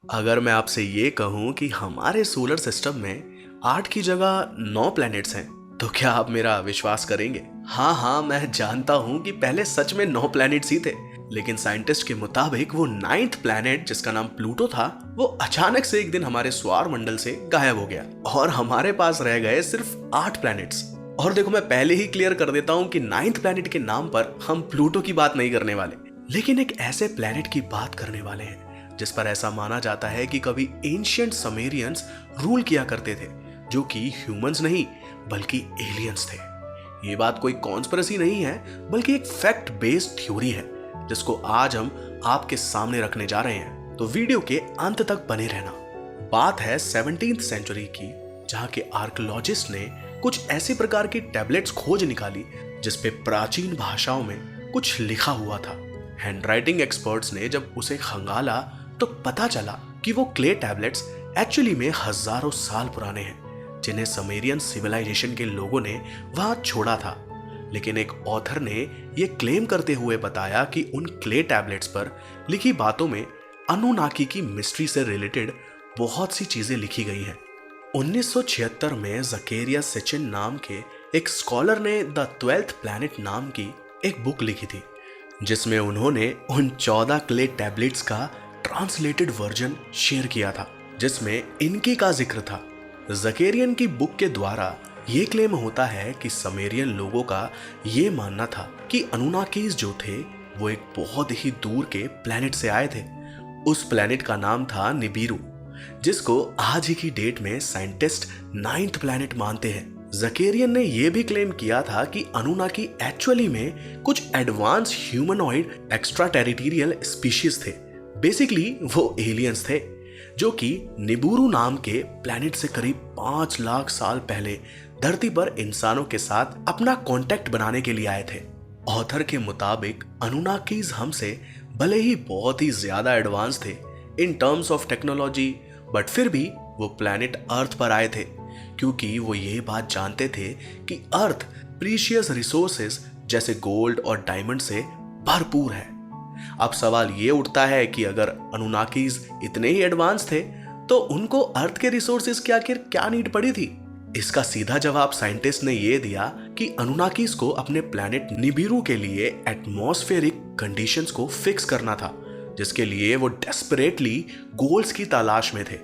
अगर मैं आपसे ये कहूं कि हमारे सोलर सिस्टम में 8 की जगह 9 प्लैनेट्स हैं, तो क्या आप मेरा विश्वास करेंगे? हाँ हाँ, मैं जानता हूं कि पहले सच में 9 प्लैनेट्स ही थे, लेकिन साइंटिस्ट के मुताबिक वो 9th प्लैनेट, जिसका नाम प्लूटो था, वो अचानक से एक दिन हमारे सौर मंडल से गायब हो गया और हमारे पास रह गए सिर्फ 8 प्लैनेट्स। और देखो, मैं पहले ही क्लियर कर देता हूं कि 9th प्लैनेट के नाम पर हम प्लूटो की बात नहीं करने वाले, लेकिन एक ऐसे प्लैनेट की बात करने वाले हैं जिस पर ऐसा माना जाता है कि कभी एंशिएंट समेरियंस रूल किया करते थे, जो कि ह्यूमंस नहीं बल्कि एलियंस थे। ये बात कोई कॉन्स्पिरेसी नहीं है, बल्कि एक फैक्ट बेस्ड थ्योरी है जिसको आज हम आपके सामने रखने जा रहे हैं, तो वीडियो के अंत तक बने रहना। बात है 17th सेंचुरी की, जहां के आर्कियोलॉजिस्ट ने कुछ ऐसी प्रकार की टैबलेट्स खोज निकाली जिसपे प्राचीन भाषाओं में कुछ लिखा हुआ था। हैंडराइटिंग एक्सपर्ट्स ने जब उसे खंगाला तो पता चला कि वो क्ले टैबलेट्स एक्चुअली में हजारों साल पुराने हैं, जिन्हें समेरियन सिविलाइजेशन के लोगों ने वहां छोड़ा था। लेकिन एक ऑथर ने ये क्लेम करते हुए बताया कि उन क्ले टैबलेट्स पर लिखी बातों में अनुनाकी की मिस्ट्री से रिलेटेड बहुत सी चीजें लिखी गई हैं। 1976 में जकेरिया सिचिन नाम के एक स्कॉलर ने द 12th प्लैनेट नाम की एक बुक लिखी थी, जिसमें उन्होंने उन 14 क्ले टैबलेट्स का ट्रांसलेटेड वर्जन शेयर किया था, जिसमें इनकी का जिक्र था। जकेरियन की बुक के द्वारा ये क्लेम होता है कि समेरियन लोगों का ये मानना था कि अनुनाकीज जो थे वो एक बहुत ही दूर के प्लैनेट से आए थे। उस प्लैनेट का नाम था निबिरू, जिसको आज ही की डेट में साइंटिस्ट 9th प्लैनेट मानते हैं। जकेरियन ने यह भी क्लेम किया था कि अनुनाकी एक्चुअली में कुछ advance humanoid extra territorial species थे। बेसिकली वो एलियंस थे जो कि निबुरू नाम के प्लैनेट से करीब 5 लाख साल पहले धरती पर इंसानों के साथ अपना कांटेक्ट बनाने के लिए आए थे। ऑथर के मुताबिक अनुनाकीज हमसे भले ही बहुत ही ज्यादा एडवांस थे in terms of technology, but फिर भी वो प्लैनेट अर्थ पर आए थे क्योंकि वो ये बात जानते थे कि अर्थ प्रीशियस रिसोर्सेज जैसे गोल्ड और डायमंड से भरपूर है। अब सवाल ये उठता है कि अगर अनुनाकीज इतने ही एडवांस थे तो उनको अर्थ के रिसोर्सेज की आखिर क्या नीड पड़ी थी? इसका सीधा जवाब साइंटिस्ट ने यह दिया कि अनुनाकीज को अपने प्लैनेट निबिरू के लिए एटमॉस्फेरिक कंडीशंस को फिक्स करना था, जिसके लिए वो डेस्परेटली गोल्ड्स की तलाश में थे।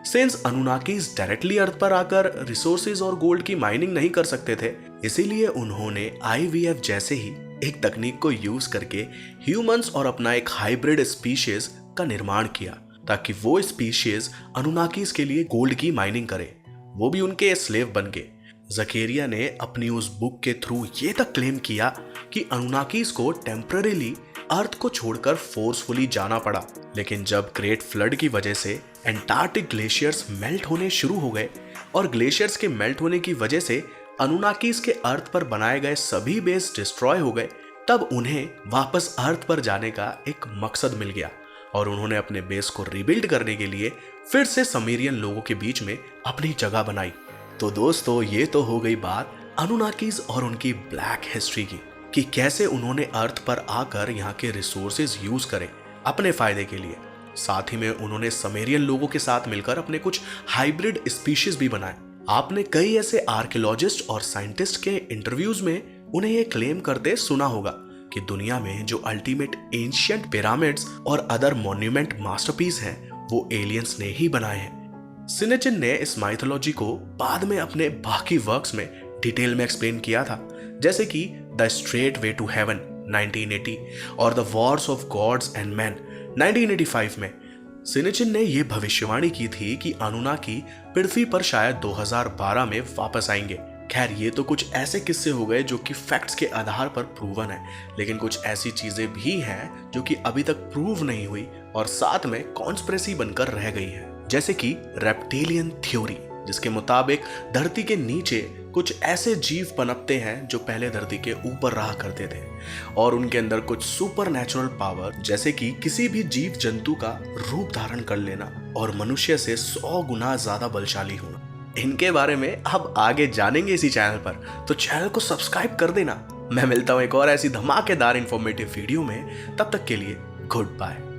सिंस अनुनाकीज डायरेक्टली अर्थ पर आकर रिसोर्सेज और गोल्ड की माइनिंग नहीं कर सकते थे, इसीलिए उन्होंने IVF जैसे ही एक तकनीक को यूज करके ह्यूमंस और अपना एक हाइब्रिड स्पीशीज का निर्माण किया, ताकि वो स्पीशीज अनुनाकीज के लिए गोल्ड की माइनिंग करे, वो भी उनके स्लेव बन के। जकेरिया ने अपनी उस बुक के थ्रू ये तक क्लेम किया कि अनुनाकीज को टेम्पररीली अर्थ को छोड़कर फोर्सफुली जाना पड़ा, लेकिन जब ग्रेट फ्लड की वजह से एंटार्क्टिक ग्लेशियर्स मेल्ट होने शुरू हो गए और ग्लेशियर्स के मेल्ट होने की वजह से अनुनाकीज के अर्थ पर बनाए गए सभी बेस डिस्ट्रॉय हो गए, तब उन्हें वापस अर्थ पर जाने का एक मकसद मिल गया और उन्होंने अपने बेस को रिबिल्ड करने के लिए फिर से समेरियन लोगों के बीच में अपनी जगह बनाई। तो दोस्तों, ये तो हो गई बात अनुनाकीज और उनकी ब्लैक हिस्ट्री की, कि कैसे उन्होंने अर्थ पर आकर यहाँ के रिसोर्सेज यूज करे अपने फायदे के लिए। साथ ही में उन्होंने समेरियन लोगों के साथ मिलकर अपने कुछ हाइब्रिड स्पीशीज भी बनाए। आपने कई ऐसे आर्कियोलॉजिस्ट और साइंटिस्ट के इंटरव्यूज में उन्हें ये क्लेम करते सुना होगा कि दुनिया में जो अल्टीमेट एंशिएंट पिरामिड्स और अदर मॉन्यूमेंट मास्टरपीस हैं, वो एलियंस ने ही बनाए हैं। सिनेचिन ने इस माइथोलॉजी को बाद में अपने बाकी वर्क्स में डिटेल में एक्सप्लेन किया था, जैसे कि the straight way to heaven 1980 और the wars of gods and man 1985 में। सिनेचिन ने यह भविष्यवाणी की थी कि अनुनाकी पृथ्वी पर शायद 2012 में वापस आएंगे। खैर, ये तो कुछ ऐसे किस्से हो गए जो कि फैक्ट्स के आधार पर प्रूवन है, लेकिन कुछ ऐसी चीजें भी हैं जो कि अभी तक प्रूव नहीं हुई और साथ में कॉन्स्पिरेसी बनकर रह गई है, जैसे कि रेप्टिलियन थ्योरी, जिसके मुताबिक धरती के नीचे कुछ ऐसे जीव पनपते हैं जो पहले धरती के ऊपर रहा करते थे और उनके अंदर कुछ सुपर नेचुरल पावर, जैसे कि किसी भी जीव जंतु का रूप धारण कर लेना और मनुष्य से 100 गुना ज्यादा बलशाली होना। इनके बारे में अब आगे जानेंगे इसी चैनल पर, तो चैनल को सब्सक्राइब कर देना। मैं मिलता हूं एक और ऐसी धमाकेदार इंफॉर्मेटिव वीडियो में, तब तक के लिए गुड बाय।